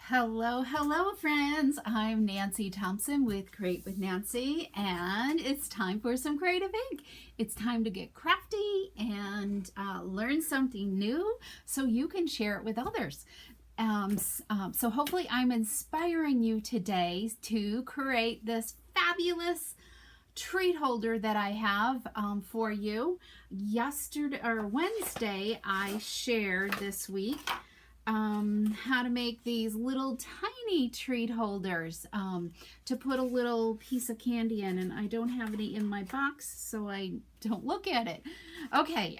Hello, friends. I'm Nancy Thompson with Create with Nancy, and it's time for some creative ink. It's time to get crafty and learn something new so you can share it with others. So hopefully I'm inspiring you today to create this fabulous treat holder that I have for you. Yesterday or Wednesday, I shared this week how to make these little tiny treat holders to put a little piece of candy in, and I don't have any in my box, so I don't look at it. Okay,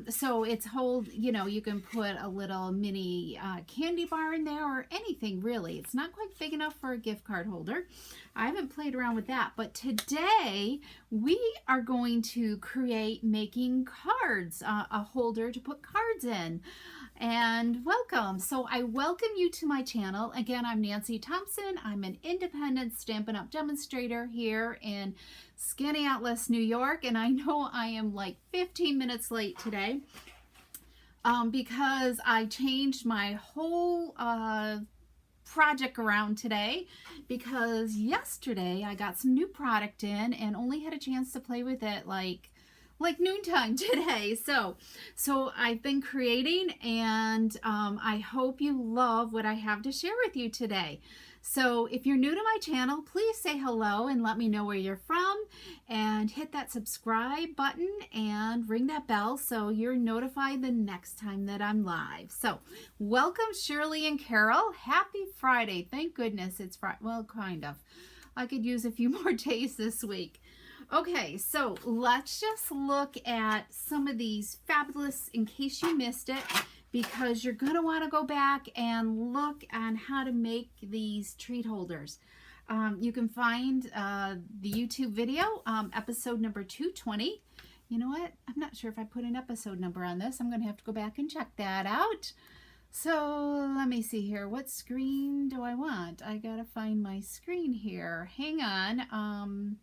so it's you can put a little mini candy bar in there or anything really. It's not quite big enough for a gift card holder. I haven't played around with that, but today we are going to create making cards, a holder to put cards in. And welcome. So I welcome you to my channel. Again, I'm Nancy Thompson. I'm an independent Stampin' Up! Demonstrator here in Skaneateles, New York. And I know I am like 15 minutes late today because I changed my whole project around today because yesterday I got some new product in and only had a chance to play with it like noontime today. So I've been creating, and I hope you love what I have to share with you today. So if you're new to my channel, please say hello and let me know where you're from, and hit that subscribe button and ring that bell so you're notified the next time that I'm live. So welcome Shirley and Carol. Happy Friday. Thank goodness it's Friday. Well, kind of. I could use a few more days this week. Okay, so let's just look at some of these fabulous, in case you missed it, because you're going to want to go back and look on how to make these treat holders. You can find the YouTube video, episode number 220. You know what? I'm not sure if I put an episode number on this. I'm going to have to go back and check that out. So let me see here. What screen do I want? I got to find my screen here. Hang on.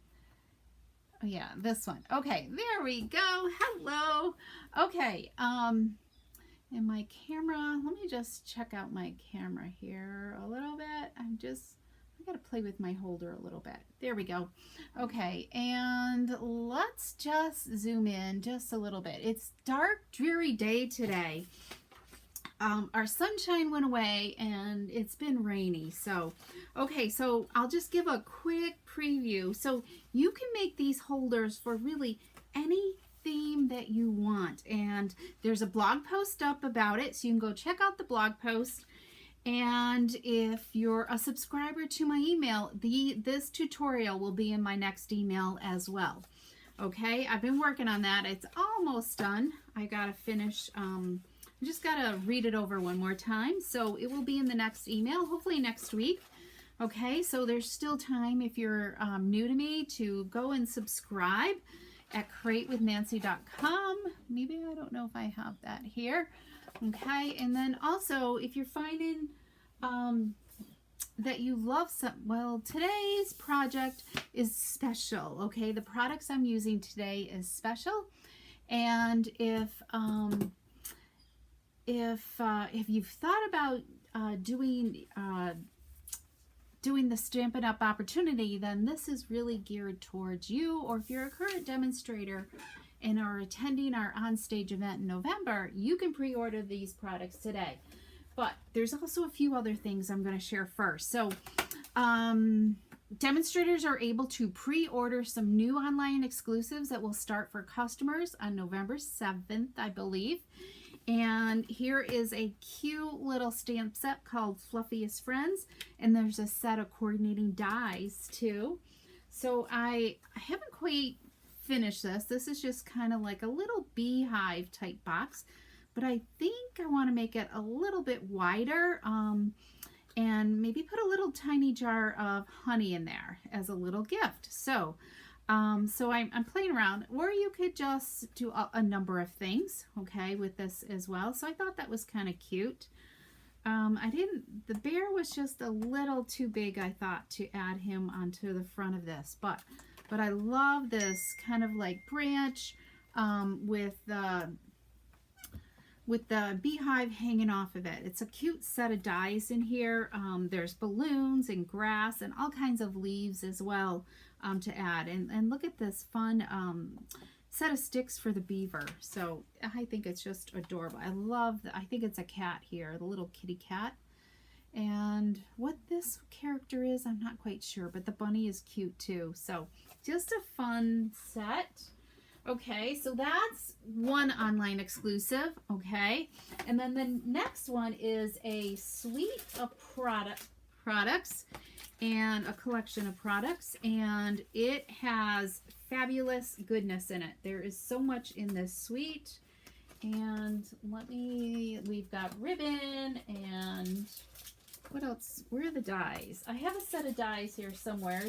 Oh yeah, this one. Okay, there we go. Hello. Okay, and my camera, let me just check out my camera here a little bit. I gotta play with my holder a little bit. There we go. Okay, and let's just zoom in just a little bit. It's dark, dreary day today. Our sunshine went away and it's been rainy. So, okay, so I'll just give a quick preview. So you can make these holders for really any theme that you want. And there's a blog post up about it, so you can go check out the blog post. And if you're a subscriber to my email, this tutorial will be in my next email as well. Okay, I've been working on that. It's almost done. I gotta finish, I just got to read it over one more time. So it will be in the next email, hopefully next week. Okay, so there's still time if you're new to me to go and subscribe at createwithnancy.com. Maybe I don't know if I have that here. Okay, and then also if you're finding that you love well, today's project is special. Okay, the products I'm using today is special. And if you've thought about doing the Stampin' Up! Opportunity, then this is really geared towards you. Or if you're a current demonstrator and are attending our onstage event in November, you can pre-order these products today. But there's also a few other things I'm going to share first. So demonstrators are able to pre-order some new online exclusives that will start for customers on November 7th, I believe. And here is a cute little stamp set called Fluffiest Friends, and there's a set of coordinating dies too. So I haven't quite finished this. This is just kind of like a little beehive type box, but I think I want to make it a little bit wider and maybe put a little tiny jar of honey in there as a little gift. So I'm playing around, or you could just do a number of things, okay, with this as well. So I thought that was kind of cute. The bear was just a little too big, I thought, to add him onto the front of this, but I love this kind of like branch with with the beehive hanging off of it. It's a cute set of dies in here. There's balloons and grass and all kinds of leaves as well to add. And look at this fun set of sticks for the beaver. So I think it's just adorable. I think it's a cat here, the little kitty cat. And what this character is, I'm not quite sure, but the bunny is cute too. So just a fun set. Okay, so that's one online exclusive, okay? And then the next one is a suite of products and a collection of products, and it has fabulous goodness in it. There is so much in this suite, and we've got ribbon and what else? Where are the dies? I have a set of dies here somewhere.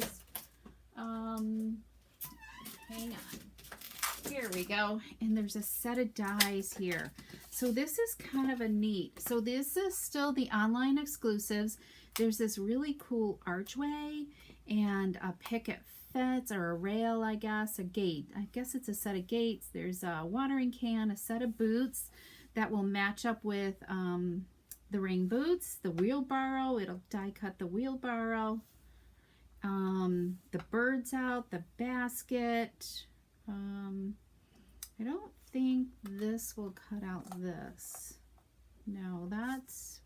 Hang on. Here we go. And there's a set of dies here. So this is kind of a neat. So this is still the online exclusives. There's this really cool archway and a picket fence or a rail, I guess, a gate. I guess it's a set of gates. There's a watering can, a set of boots that will match up with the rain boots, the wheelbarrow. It'll die cut the wheelbarrow. The birds out, the basket. I don't think this will cut out this. No,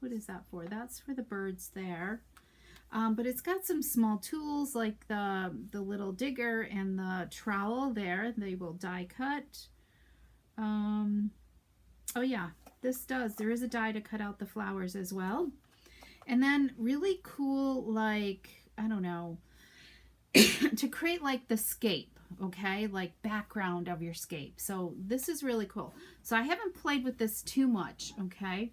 what is that for? That's for the birds there. But it's got some small tools like the little digger and the trowel there. They will die cut. Oh yeah, there is a die to cut out the flowers as well. And then really cool, like, I don't know, to create like the scape. Okay, like background of your scape. So this is really cool. So I haven't played with this too much, okay,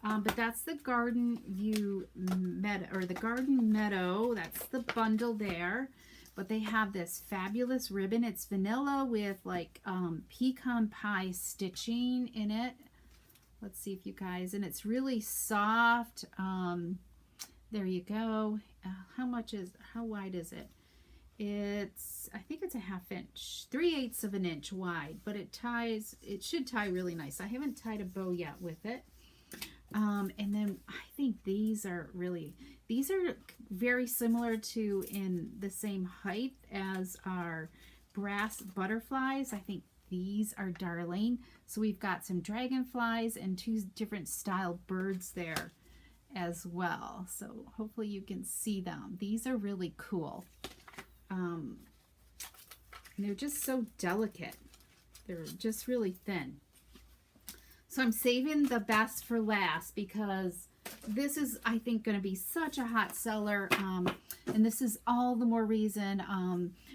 but that's the garden view meadow, or the garden meadow. That's the bundle there. But they have this fabulous ribbon. It's vanilla with like pecan pie stitching in it. Let's see if you guys, and it's really soft. There you go. How wide is it? I think it's a 1/2 inch, 3/8 of an inch wide, but it should tie really nice. I haven't tied a bow yet with it. And then I think these are very similar to, in the same height as our brass butterflies. I think these are darling. So we've got some dragonflies and 2 different style birds there as well. So hopefully you can see them. These are really cool. And they're just so delicate. They're just really thin. So I'm saving the best for last because this is, I think, going to be such a hot seller. And this is all the more reason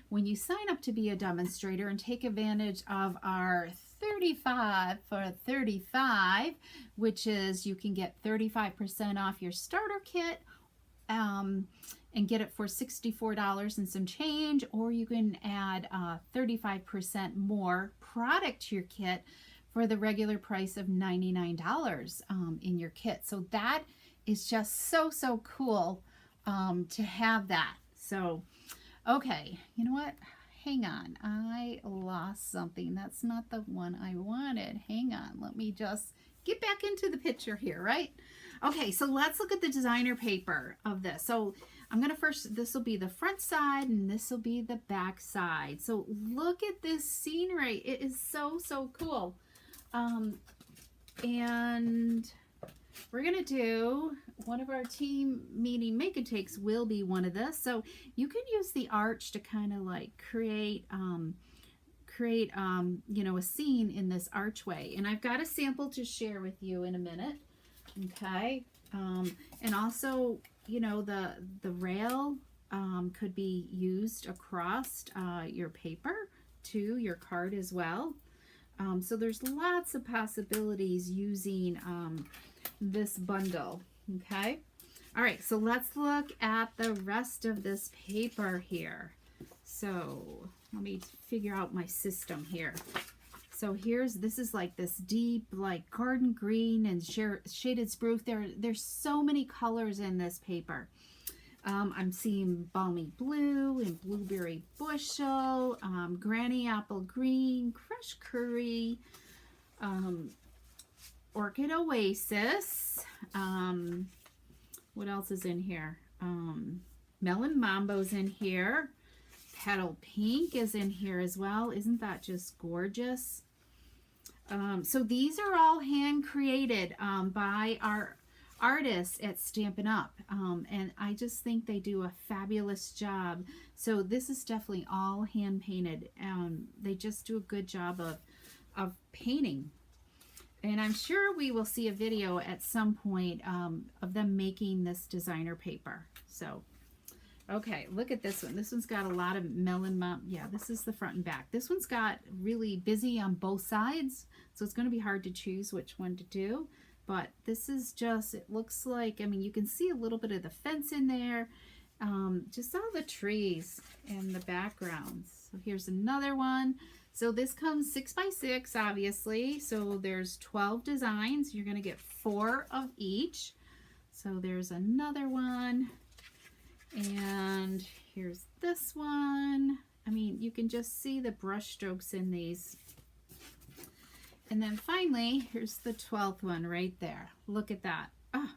when you sign up to be a demonstrator and take advantage of our 35 for 35, which is you can get 35% off your starter kit and get it for $64 and some change, or you can add 35% more product to your kit for the regular price of $99 in your kit. So that is just so cool to have that. So, okay, you know what? Hang on, I lost something. That's not the one I wanted. Hang on, let me just get back into the picture here, right? Okay, so let's look at the designer paper of this. So I'm gonna this will be the front side and this will be the back side. So look at this scenery. It is so cool. And we're gonna do one of our team meeting make and takes will be one of this. So you can use the arch to kind of like create you know, a scene in this archway. And I've got a sample to share with you in a minute. Okay. And also, you know, the rail could be used across your paper to your card as well. So there's lots of possibilities using this bundle. Okay. All right. So let's look at the rest of this paper here. So let me figure out my system here. So this is like this deep, like garden green and shaded spruce. There's so many colors in this paper. I'm seeing balmy blue and blueberry bushel, granny apple green, crushed curry, Orchid Oasis. What else is in here? Melon Mambo's in here. Petal Pink is in here as well. Isn't that just gorgeous? So these are all hand created by our artists at Stampin' Up. And I just think they do a fabulous job. So this is definitely all hand painted. They just do a good job of painting. And I'm sure we will see a video at some point of them making this designer paper. So, okay, look at this one. This one's got a lot of melon mom. Yeah, this is the front and back. This one's got really busy on both sides. So it's going to be hard to choose which one to do. But this is just, it looks like, I mean, you can see a little bit of the fence in there. Just all the trees and the backgrounds. So here's another one. So this comes 6 by 6, obviously. So there's 12 designs. You're going to get 4 of each. So there's another one. And here's this one. I mean, you can just see the brush strokes in these. And then finally, here's the 12th one right there. Look at that. Oh,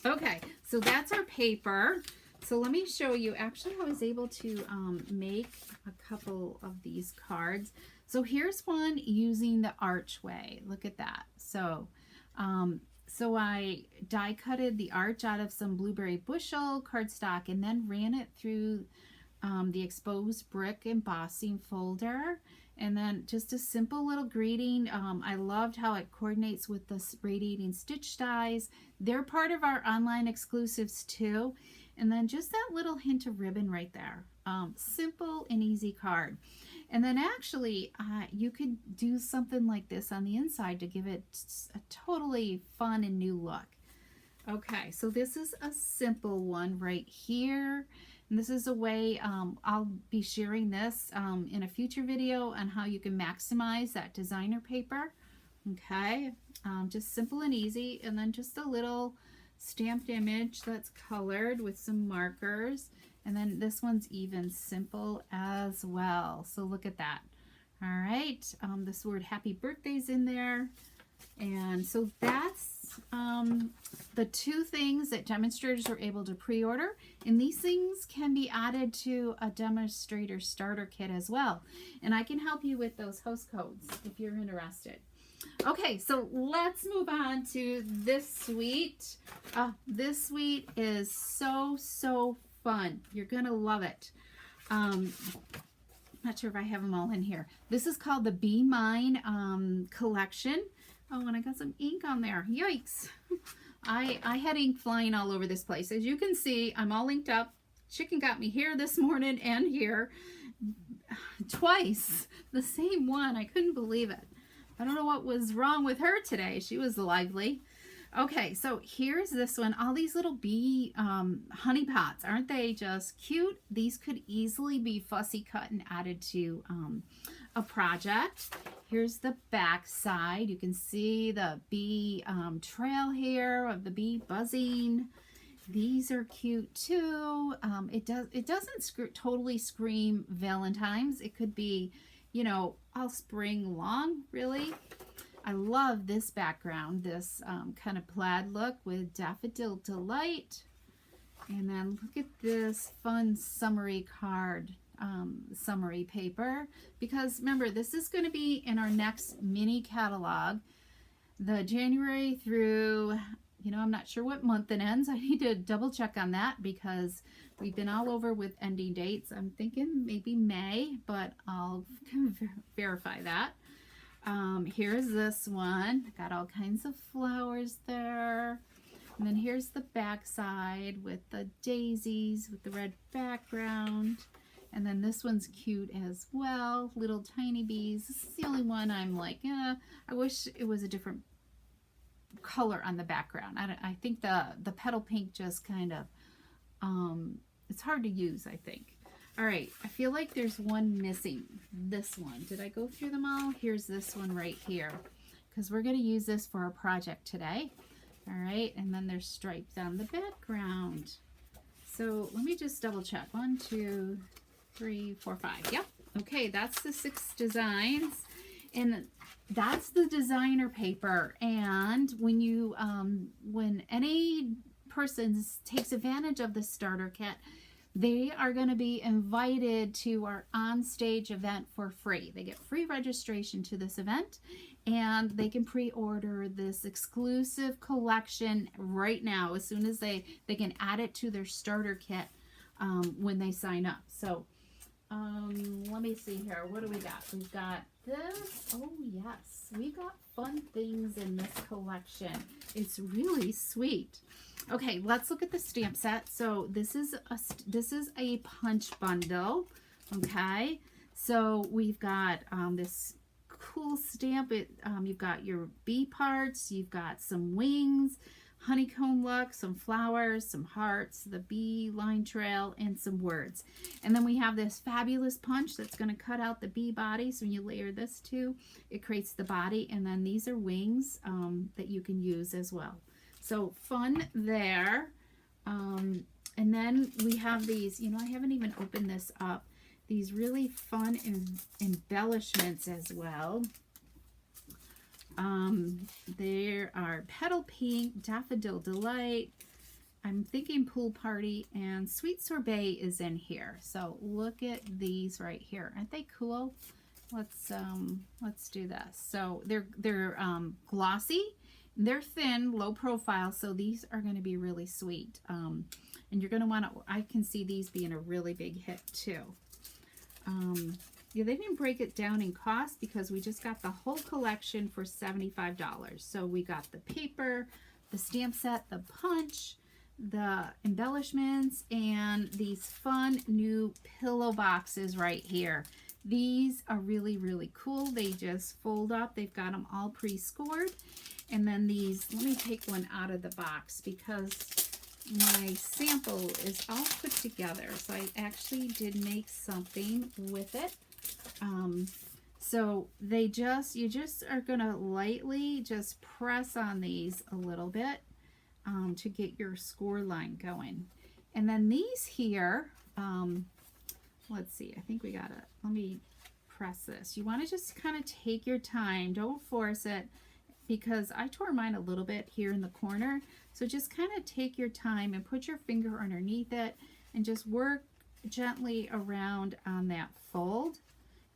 okay, so that's our paper. So let me show you. Actually, I was able to make a couple of these cards. So here's one using the archway. Look at that. So, so I die cutted the arch out of some blueberry bushel cardstock and then ran it through the exposed brick embossing folder. And then just a simple little greeting. I loved how it coordinates with the radiating stitch dies. They're part of our online exclusives too. And then just that little hint of ribbon right there. Simple and easy card. And then actually, you could do something like this on the inside to give it a totally fun and new look. Okay, so this is a simple one right here. And this is a way, I'll be sharing this in a future video on how you can maximize that designer paper. Okay, just simple and easy. And then just a little stamped image that's colored with some markers. And then this one's even simple as well. So look at that. All right, this word happy birthday's in there. And so that's the 2 things that demonstrators are able to pre-order. And these things can be added to a demonstrator starter kit as well. And I can help you with those host codes if you're interested. Okay, so let's move on to this suite. This suite is so fun. You're going to love it. Not sure if I have them all in here. This is called the Be Mine collection. Oh, and I got some ink on there. Yikes. I had ink flying all over this place. As you can see, I'm all inked up. Chicken got me here this morning and here. Twice. The same one. I couldn't believe it. I don't know what was wrong with her today. She was lively. Okay, so here's this one. All these little bee honey pots. Aren't they just cute? These could easily be fussy cut and added to a project. Here's the back side. You can see the bee trail here of the bee buzzing. These are cute too. It doesn't totally scream Valentine's. It could be, you know, all spring long, really. I love this background, this kind of plaid look with Daffodil Delight. And then look at this fun summary card, summary paper. Because remember, this is going to be in our next mini catalog. The January through, you know, I'm not sure what month it ends. I need to double check on that because we've been all over with ending dates. I'm thinking maybe May, but I'll verify that. Here's this one. Got all kinds of flowers there. And then here's the back side with the daisies with the red background. And then this one's cute as well. Little tiny bees. This is the only one I'm like, I wish it was a different color on the background. I think the petal pink just kind of, it's hard to use, I think. All right, I feel like there's one missing. This one. Did I go through them all? Here's this one right here because we're going to use this for our project today. All right, and then there's stripes on the background. So let me just double check. 1, 2, 3, 4, 5. Yep. Okay, that's the 6 designs. And that's the designer paper. And when you, when any person takes advantage of the starter kit, they are going to be invited to our on-stage event for free. They get free registration to this event, and they can pre-order this exclusive collection right now as soon as they can add it to their starter kit when they sign up. So let me see here. What do we got? We've got this. Oh yes, we got fun things in this collection. It's really sweet. Okay, let's look at the stamp set. So this is a punch bundle. Okay, so we've got this cool stamp. You've got your bee parts. You've got some wings, honeycomb look, some flowers, some hearts, the bee line trail, and some words. And then we have this fabulous punch that's going to cut out the bee body. So when you layer this too, it creates the body. And then these are wings that you can use as well. So fun there. And then we have these, you know, I haven't even opened this up, these really fun embellishments as well. There are Petal Pink, Daffodil Delight, I'm thinking Pool Party, and Sweet Sorbet is in here. So look at these right here. Aren't they cool? Let's do this. So they're glossy. They're thin, low profile, so these are going to be really sweet. And you're going to want to, I can see these being a really big hit too. Yeah, they didn't break it down in cost because we just got the whole collection for $75. So we got the paper, the stamp set, the punch, the embellishments, and these fun new pillow boxes right here. These are really, really cool. They just fold up. They've got them all pre-scored. And then these, let me take one out of the box because my sample is all put together. So I actually did make something with it. So you just are gonna lightly just press on these a little bit to get your score line going. And then these here, let's see, I think we got it. Let me press this. You want to just kind of take your time. Don't force it because I tore mine a little bit here in the corner. So just kind of take your time and put your finger underneath it and just work gently around on that fold.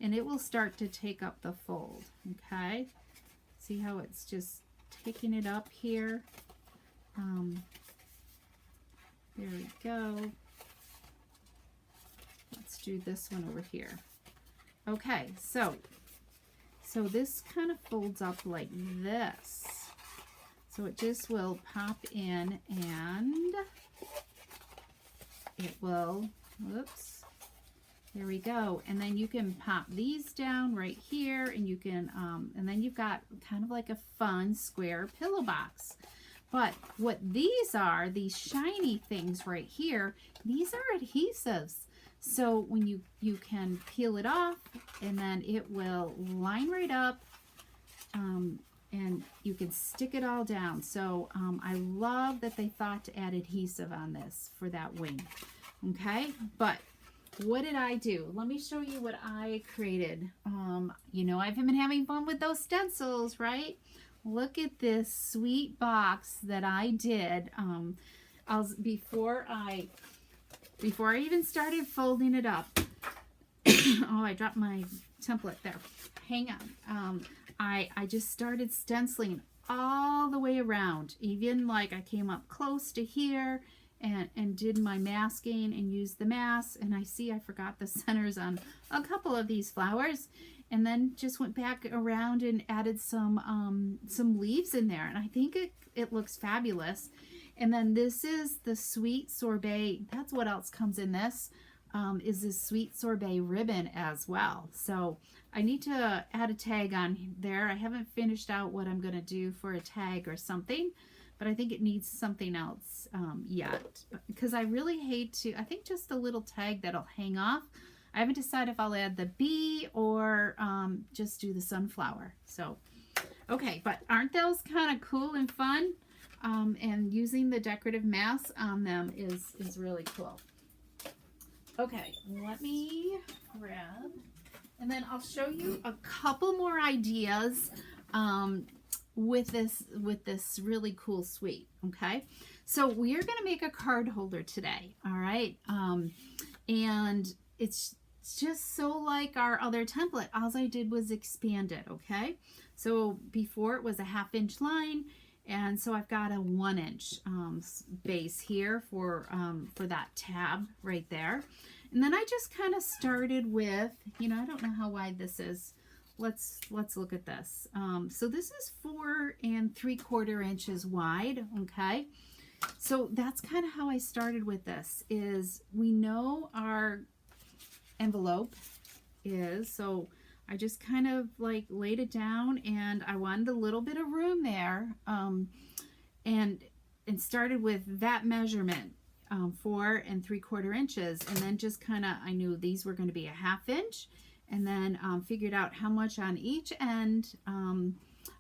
And it will start to take up the fold, okay? See how it's just taking it up here? There we go. Let's do this one over here. Okay, so this kind of folds up like this. So it just will pop in and it will, whoops. There we go. And then you can pop these down right here and you can, and then you've got kind of like a fun square pillow box. But what these are, these shiny things right here, these are adhesives. So when you can peel it off and then it will line right up and you can stick it all down. So I love that they thought to add adhesive on this for that wing. Okay, but what did I do? Let me show you what I created. You know, I've been having fun with those stencils, right? Look at this sweet box that I did. Before I even started folding it up. Oh, I dropped my template there. Hang on. I just started stenciling all the way around. Even like I came up close to here and did my masking and used the mask. And I see I forgot the centers on a couple of these flowers. And then just went back around and added some leaves in there. And I think it looks fabulous. And then this is the Sweet Sorbet. That's what else comes in this, is this Sweet Sorbet ribbon as well. So I need to add a tag on there. I haven't finished out what I'm going to do for a tag or something, but I think it needs something else yet. Because I really hate to, I think just a little tag that'll hang off. I haven't decided if I'll add the bee or just do the sunflower. So, okay, but aren't those kind of cool and fun? And using the decorative masks on them is really cool. Okay, let me grab And then I'll show you a couple more ideas with this really cool suite. Okay, so we are going to make a card holder today. All right, and it's just so like our other template. All I did was expand it. Okay, so before it was a 1/2 inch line, and so I've got a 1 inch base here for that tab right there. And then I just kind of started with, you know, I don't know how wide this is. Let's look at this. So this is 4 3/4 inches wide. Okay, so that's kind of how I started with this. Is we know our envelope is, so I just kind of like laid it down, and I wanted a little bit of room there, and started with that measurement, 4 3/4 inches, and then just kind of, I knew these were going to be a 1/2 inch, and then figured out how much on each end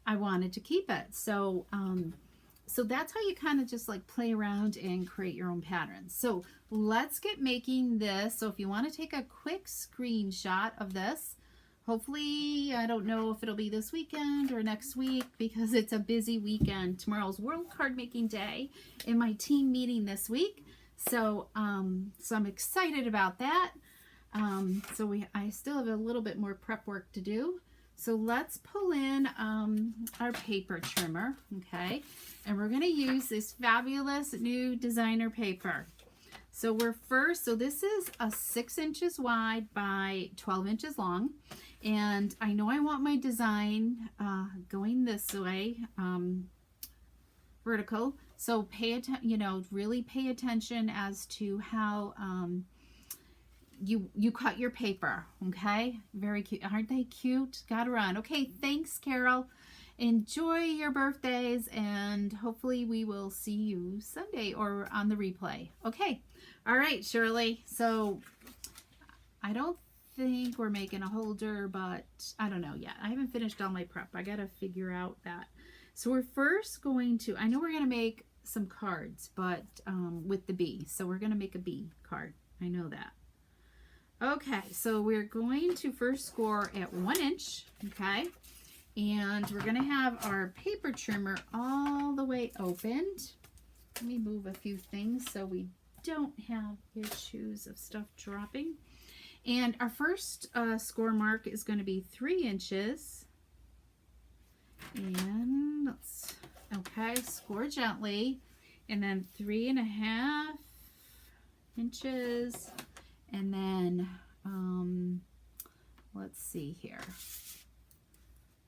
I wanted to keep it. So so that's how you kind of just like play around and create your own patterns. So let's get making this. So if you want to take a quick screenshot of this, hopefully, I don't know if it'll be this weekend or next week because it's a busy weekend. Tomorrow's World Card Making Day in my team meeting this week. So, so I'm excited about that. I still have a little bit more prep work to do. So let's pull in our paper trimmer, okay? And we're going to use this fabulous new designer paper. So so this is a 6 inches wide by 12 inches long. And I know I want my design going this way, vertical. So really pay attention as to how you cut your paper. Okay, very cute. Aren't they cute? Gotta run. Okay, thanks, Carol. Enjoy your birthdays, and hopefully we will see you Sunday or on the replay. Okay, all right, Shirley. So I don't think we're making a holder, but I don't know yet. I haven't finished all my prep. I gotta figure out that. So we're first going to, I know we're gonna make some cards, but with the bee. So we're gonna make a bee card. I know that. Okay, so we're going to first score at 1 inch, okay? And we're gonna have our paper trimmer all the way opened. Let me move a few things so we don't have issues of stuff dropping. And our first score mark is going to be 3 inches. And okay, score gently. And then 3.5 inches. And then, let's see here.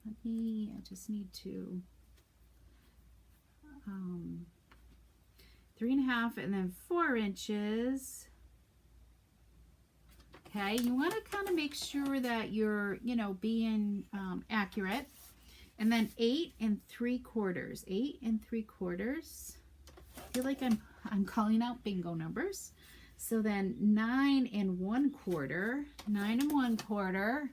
I just need to, 3.5 and then 4 inches. Okay, you want to kind of make sure that you're, being accurate. And then 8 3/4. 8 3/4. I feel like I'm calling out bingo numbers. So then 9 1/4. 9 1/4.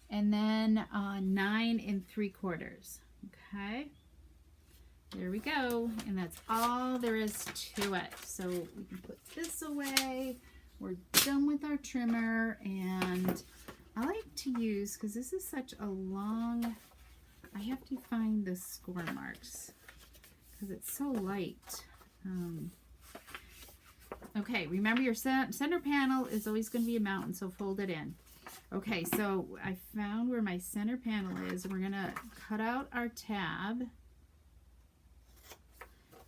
And then 9 3/4. Okay. There we go. And that's all there is to it. So we can put this away. We're done with our trimmer, and I like to use, because this is such a long, I have to find the score marks because it's so light. Okay, remember your center panel is always going to be a mountain, so fold it in. Okay, so I found where my center panel is, and we're going to cut out our tab,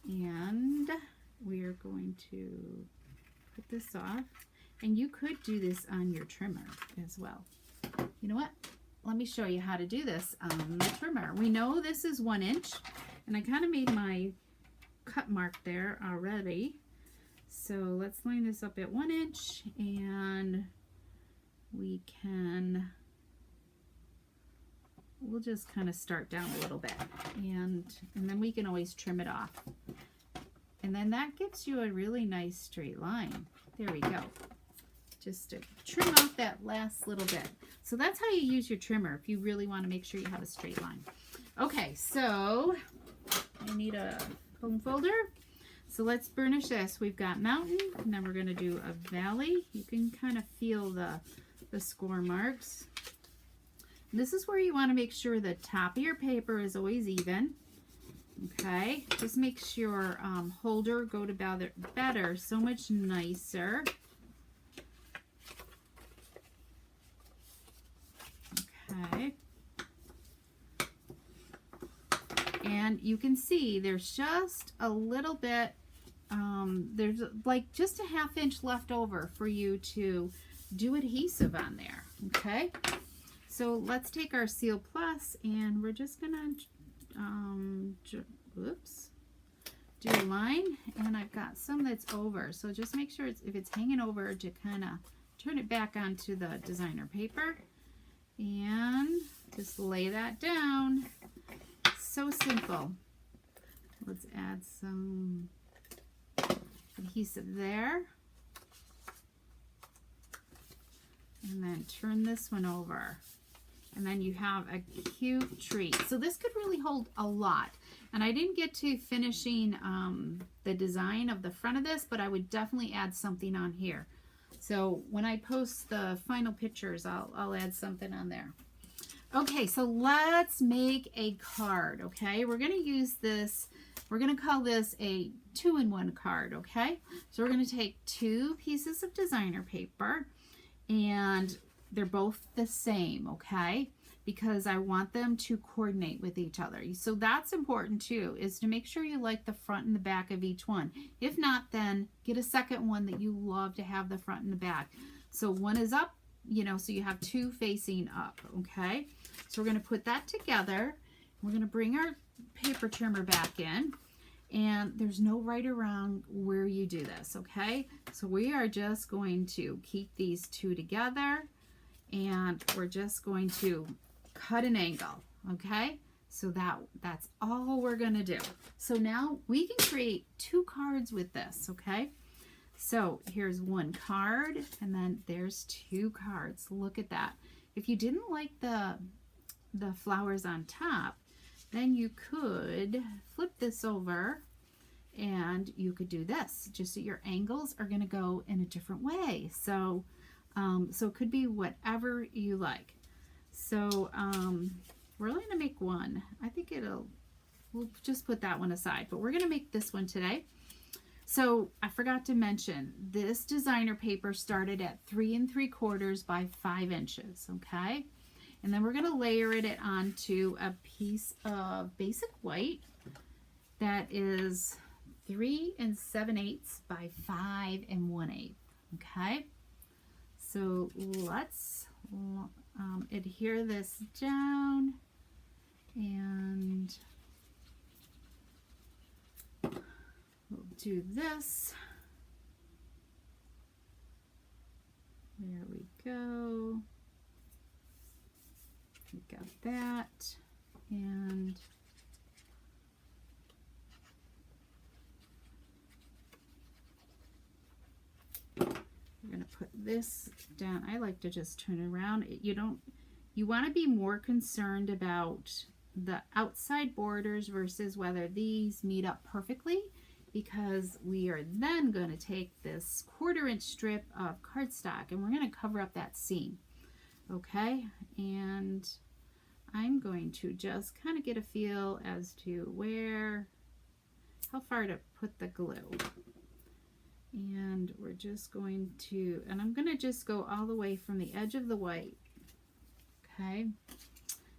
and we are going to put this off. And you could do this on your trimmer as well. You know what? Let me show you how to do this on the trimmer. We know this is 1 inch, and I kind of made my cut mark there already. So let's line this up at 1 inch, and we'll just kind of start down a little bit, and then we can always trim it off. And then that gives you a really nice straight line. There we go. Just to trim off that last little bit. So that's how you use your trimmer if you really want to make sure you have a straight line. Okay, so I need a foam folder. So let's burnish this. We've got mountain, and then we're going to do a valley. You can kind of feel the score marks. This is where you want to make sure the top of your paper is always even. Okay, just makes your holder go to better, so much nicer. Okay. And you can see there's just a little bit, there's like just a 1/2 inch left over for you to do adhesive on there. Okay, so let's take our Seal Plus and we're just gonna do a line, and I've got some that's over, so just make sure if it's hanging over to kind of turn it back onto the designer paper and just lay that down. So simple. Let's add some adhesive there, and then turn this one over, and then you have a cute treat. So this could really hold a lot, and I didn't get to finishing the design of the front of this, but I would definitely add something on here. So when I post the final pictures, I'll add something on there. Okay, so let's make a card. Okay, we're going to use this, we're going to call this a 2-in-1 card. Okay, so we're going to take 2 pieces of designer paper, and they're both the same. Okay, because I want them to coordinate with each other. So that's important too, is to make sure you like the front and the back of each one. If not, then get a second one that you love to have the front and the back. So one is up, you know, so you have 2 facing up. Okay, so we're going to put that together. We're going to bring our paper trimmer back in, and there's no right or wrong where you do this. Okay, so we are just going to keep these 2 together, and we're just going to cut an angle. Okay, so that's all we're going to do. So now we can create 2 cards with this. Okay, so here's 1 card, and then there's 2 cards. Look at that. If you didn't like the flowers on top, then you could flip this over and you could do this, just so your angles are going to go in a different way. So so it could be whatever you like. So we're only going to make 1. I think we'll just put that one aside, but we're going to make this one today. So I forgot to mention, this designer paper started at 3 3/4 by 5 inches. Okay, and then we're going to layer it onto a piece of basic white that is 3 7/8 by 5 1/8. Okay, so let's adhere this down, and we'll do this. There we go. We got that, and we're going to put this down. I like to just turn it around. You want to be more concerned about the outside borders versus whether these meet up perfectly, because we are then going to take this 1/4 inch strip of cardstock and we're going to cover up that seam. Okay, and I'm going to just kind of get a feel as to how far to put the glue. And we're just going to, and I'm going to just go all the way from the edge of the white. Okay,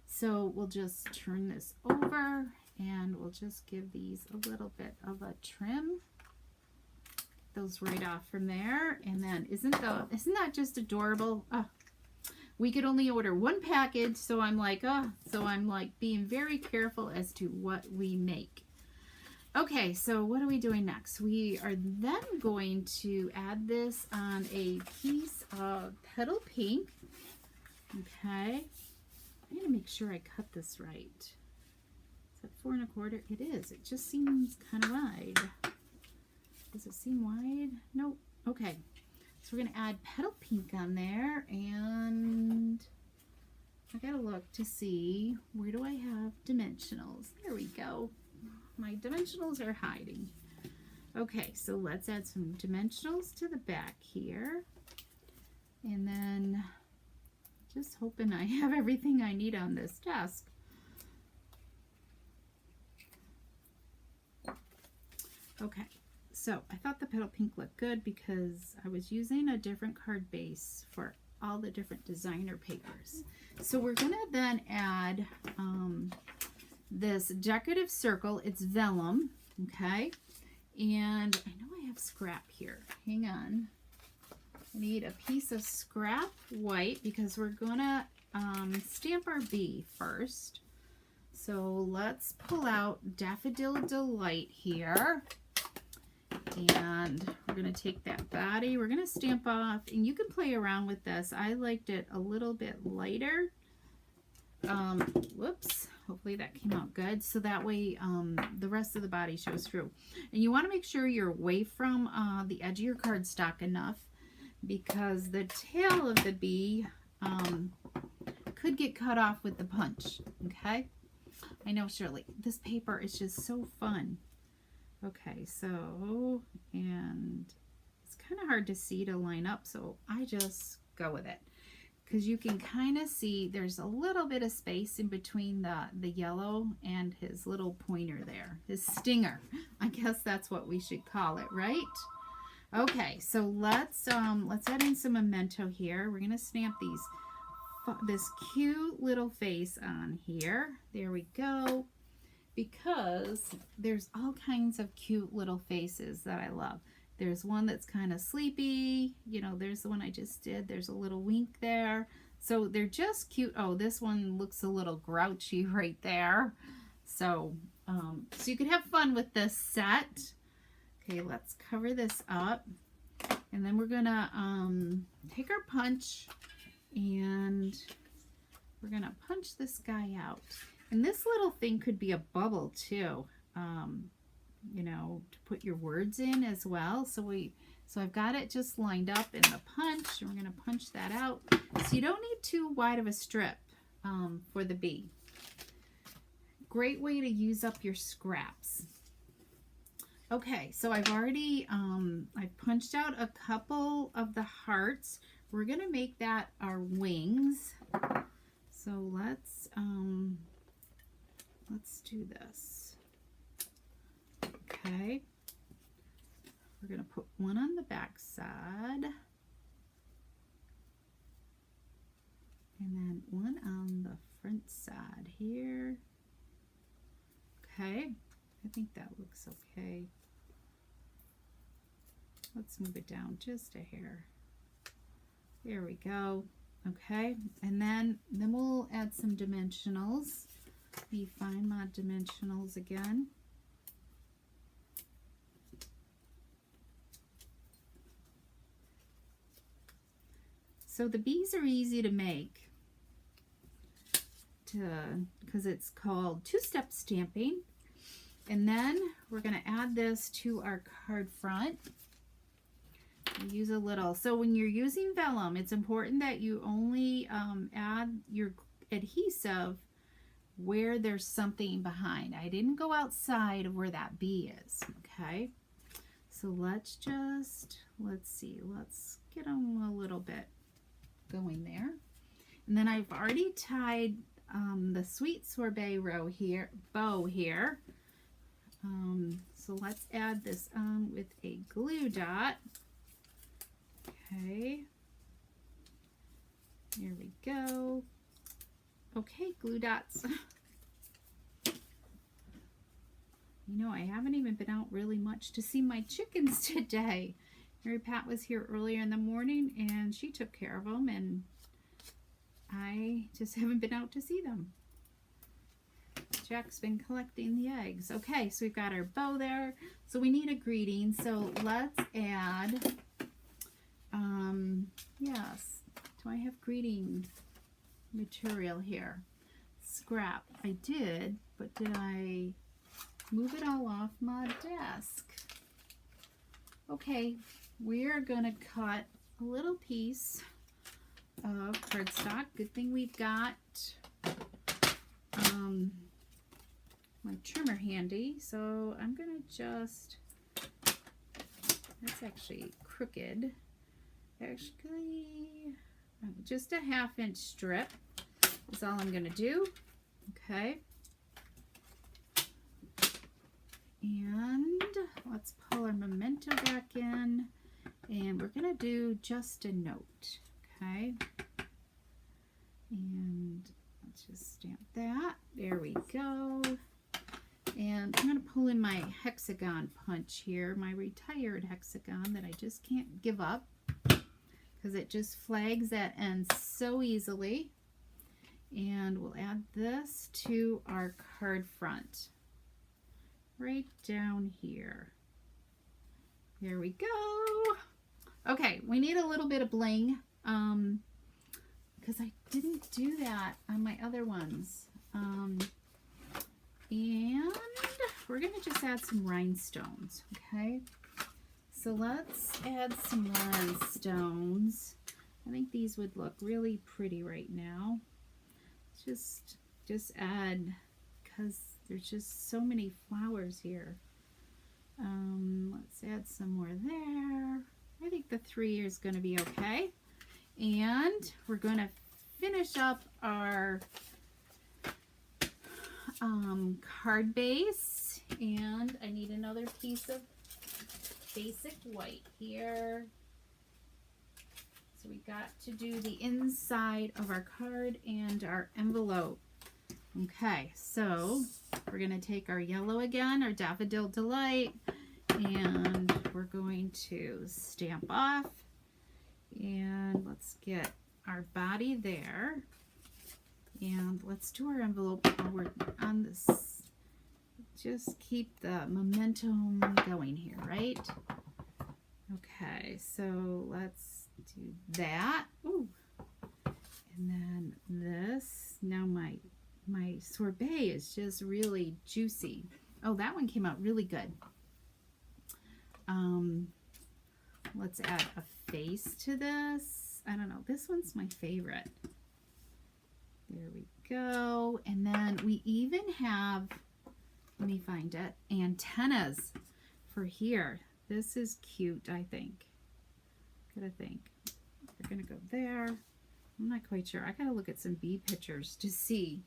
so we'll just turn this over and we'll just give these a little bit of a trim. Those right off from there. And then isn't that just adorable? We could only order 1 package, so I'm like being very careful as to what we make. Okay, so what are we doing next? We are then going to add this on a piece of petal pink. Okay, I'm gonna make sure I cut this right. Is that 4 1/4? It is. It just seems kind of wide. Does it seem wide? Nope. Okay. So we're going to add petal pink on there, and I got to look to see, where do I have dimensionals? There we go. My dimensionals are hiding. Okay, so let's add some dimensionals to the back here. And then Just hoping I have everything I need on this desk. Okay, so I thought the petal pink looked good because I was using a different card base for all the different designer papers. So we're gonna then add this decorative circle. It's vellum, okay? And I know I have scrap here. Hang on. I need a piece of scrap white because we're gonna stamp our bee first. So let's pull out Daffodil Delight here. And we're going to take that body, we're going to stamp off, and you can play around with this. I liked it a little bit lighter. Whoops, hopefully that came out good. So that way the rest of the body shows through. And you want to make sure you're away from the edge of your cardstock enough, because the tail of the bee could get cut off with the punch, okay? I know, Shirley, this paper is just so fun. Okay, so, and it's kind of hard to see to line up, so I just go with it. Because you can kind of see there's a little bit of space in between the yellow and his little pointer there. His stinger. I guess that's what we should call it, right? Okay, so let's add in some memento here. We're going to stamp this cute little face on here. There we go. Because there's all kinds of cute little faces that I love. There's one that's kind of sleepy. You know, there's the one I just did. There's a little wink there. So they're just cute. Oh, this one looks a little grouchy right there. So, so you could have fun with this set. Okay, let's cover this up. And then we're gonna take our punch and we're gonna punch this guy out. And this little thing could be a bubble too, you know, to put your words in as well. So I've got it just lined up in the punch, and we're going to punch that out. So you don't need too wide of a strip for the bee. Great way to use up your scraps. Okay, so I've already, I punched out a couple of the hearts. We're going to make that our wings. So let's do this. Okay. We're going to put one on the back side. And then one on the front side here. Okay. I think that looks okay. Let's move it down just a hair. There we go. Okay. And then we'll add some dimensionals. Let me find my dimensionals again. So the bees are easy to make because it's called two-step stamping. And then we're going to add this to our card front. Use a little. So when you're using vellum, it's important that you only add your adhesive where there's something behind. I didn't go outside of where that bee is, okay? So let's see, let's get them a little bit going there. And then I've already tied the Sweet Sorbet bow here. So let's add this on with a glue dot. Okay. There we go. Okay, glue dots. You know, I haven't even been out really much to see my chickens today. Mary Pat was here earlier in the morning and she took care of them, and I just haven't been out to see them. Jack's been collecting the eggs. Okay, so we've got our bow there. So we need a greeting. So let's add, yes, do I have greeting material here? Scrap. I did, but did I move it all off my desk? Okay, we are going to cut a little piece of cardstock. Good thing we've got my trimmer handy. So I'm going to just, that's actually crooked. Actually, just a 1/2 inch strip is all I'm going to do. Okay. And let's pull our memento back in, and we're going to do just a note. Okay. And let's just stamp that. There we go. And I'm going to pull in my hexagon punch here, my retired hexagon that I just can't give up because it just flags that end so easily. And we'll add this to our card front right down here. There we go. Okay, we need a little bit of bling because I didn't do that on my other ones. And we're going to just add some rhinestones, okay? So let's add some rhinestones. I think these would look really pretty right now. Just add, because there's just so many flowers here. Let's add some more there. I think the 3 is going to be okay. And we're going to finish up our card base, and I need another piece of basic white here. So we got to do the inside of our card and our envelope. Okay, so we're going to take our yellow again, our Daffodil Delight, and we're going to stamp off, and let's get our body there. And let's do our envelope while we're on this. Just keep the momentum going here, right? Okay, so let's do that. Ooh. And then this. Now my sorbet is just really juicy. Oh, that one came out really good. Let's add a face to this. I don't know. This one's my favorite. There we go. And then we even have, let me find it, antennas for here. This is cute, I think. Gotta think. We're gonna go there. I'm not quite sure. I gotta look at some bee pictures to see.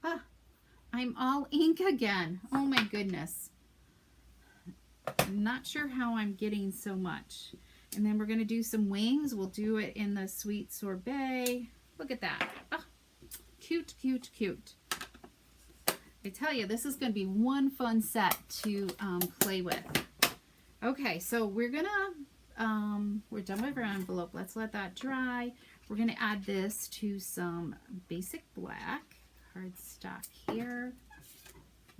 Ah, I'm all ink again. Oh my goodness. I'm not sure how I'm getting so much. And then we're gonna do some wings. We'll do it in the sweet sorbet. Look at that. Ah. Cute, cute, cute. I tell you, this is going to be one fun set to play with. Okay, so we're done with our envelope. Let's let that dry. We're going to add this to some basic black cardstock here.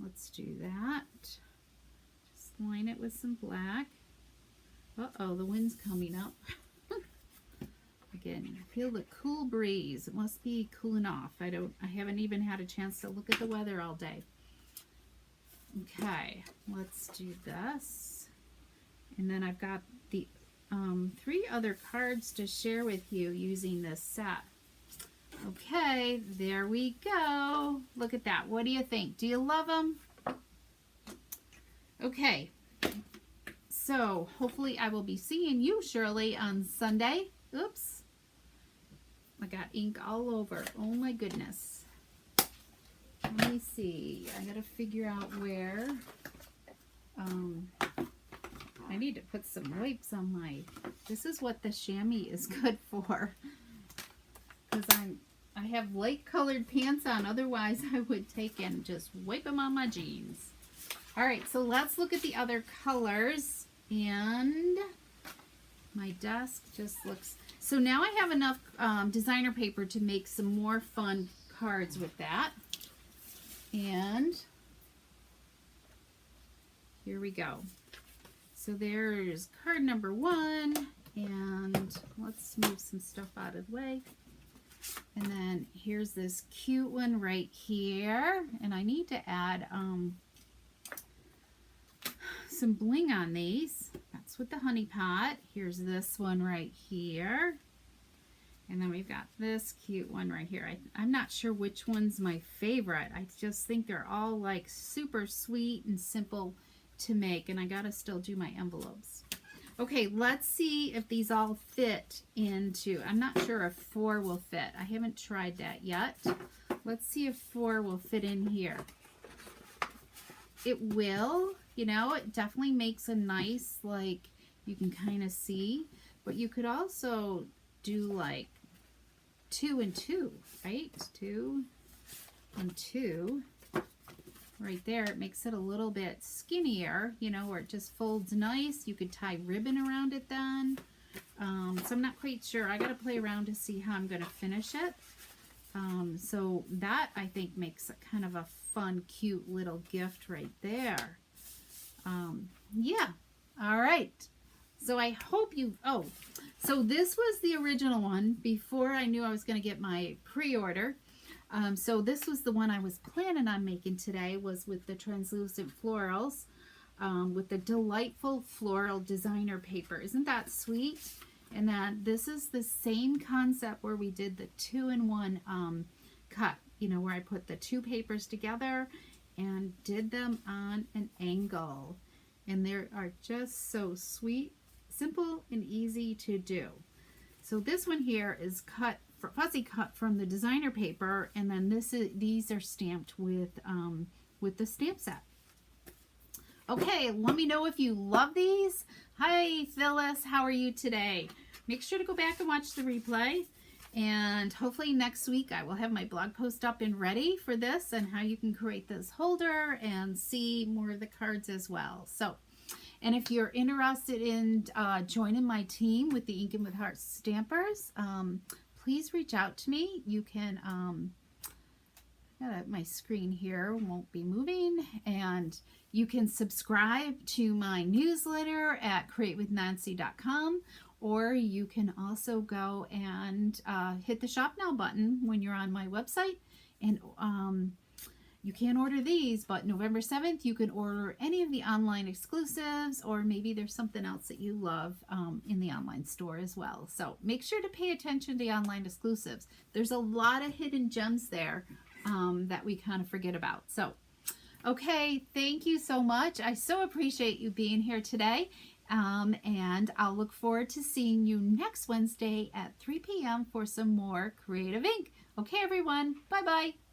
Let's do that. Just line it with some black. Uh-oh, the wind's coming up. Again, feel the cool breeze. It must be cooling off. I haven't even had a chance to look at the weather all day. Okay, let's do this. And then I've got the 3 other cards to share with you using this set. Okay, there we go. Look at that. What do you think? Do you love them? Okay, so hopefully I will be seeing you, Shirley, on Sunday. Oops. I got ink all over. Oh my goodness. Let me see. I gotta figure out where. I need to put some wipes on my. This is what the chamois is good for. Because I have light colored pants on. Otherwise, I would take and just wipe them on my jeans. All right, so let's look at the other colors. And my desk just looks. So now I have enough designer paper to make some more fun cards with that. And here we go. So there's card number 1, and let's move some stuff out of the way. And then here's this cute one right here, and I need to add some bling on these. That's with the honey pot. Here's this one right here. And then we've got this cute one right here. I'm not sure which one's my favorite. I just think they're all like super sweet and simple to make. And I gotta still do my envelopes. Okay, let's see if these all fit into, I'm not sure if 4 will fit. I haven't tried that yet. Let's see if 4 will fit in here. It will, you know, it definitely makes a nice, like, you can kind of see, but you could also do like 2 and 2, right? 2 and 2 right there. It makes it a little bit skinnier, you know, where it just folds nice. You could tie ribbon around it then. So I'm not quite sure. I got to play around to see how I'm going to finish it. So that I think makes a kind of a fun, cute little gift right there. Yeah. All right. So I hope you, so this was the original one before I knew I was going to get my pre-order. So this was the one I was planning on making today, was with the translucent florals, with the delightful floral designer paper. Isn't that sweet? And then this is the same concept where we did the 2-in-1 cut, you know, where I put the 2 papers together and did them on an angle. And they are just so sweet, simple, and easy to do. So this one here is cut, fussy cut from the designer paper, and then these are stamped with the stamp set. Okay, let me know if you love these. Hi Phyllis, how are you today? Make sure to go back and watch the replay, and hopefully next week I will have my blog post up and ready for this and how you can create this holder and see more of the cards as well. So, and if you're interested in joining my team with the Inking with Hearts stampers, please reach out to me. You can, my screen here won't be moving, and you can subscribe to my newsletter at createwithnancy.com, or you can also go and hit the shop now button when you're on my website, and you can't order these, but November 7th you can order any of the online exclusives, or maybe there's something else that you love in the online store as well. So make sure to pay attention to the online exclusives. There's a lot of hidden gems there that we kind of forget about. So, okay, thank you so much. I so appreciate you being here today. And I'll look forward to seeing you next Wednesday at 3 p.m. for some more Creative Ink. Okay, everyone. Bye-bye.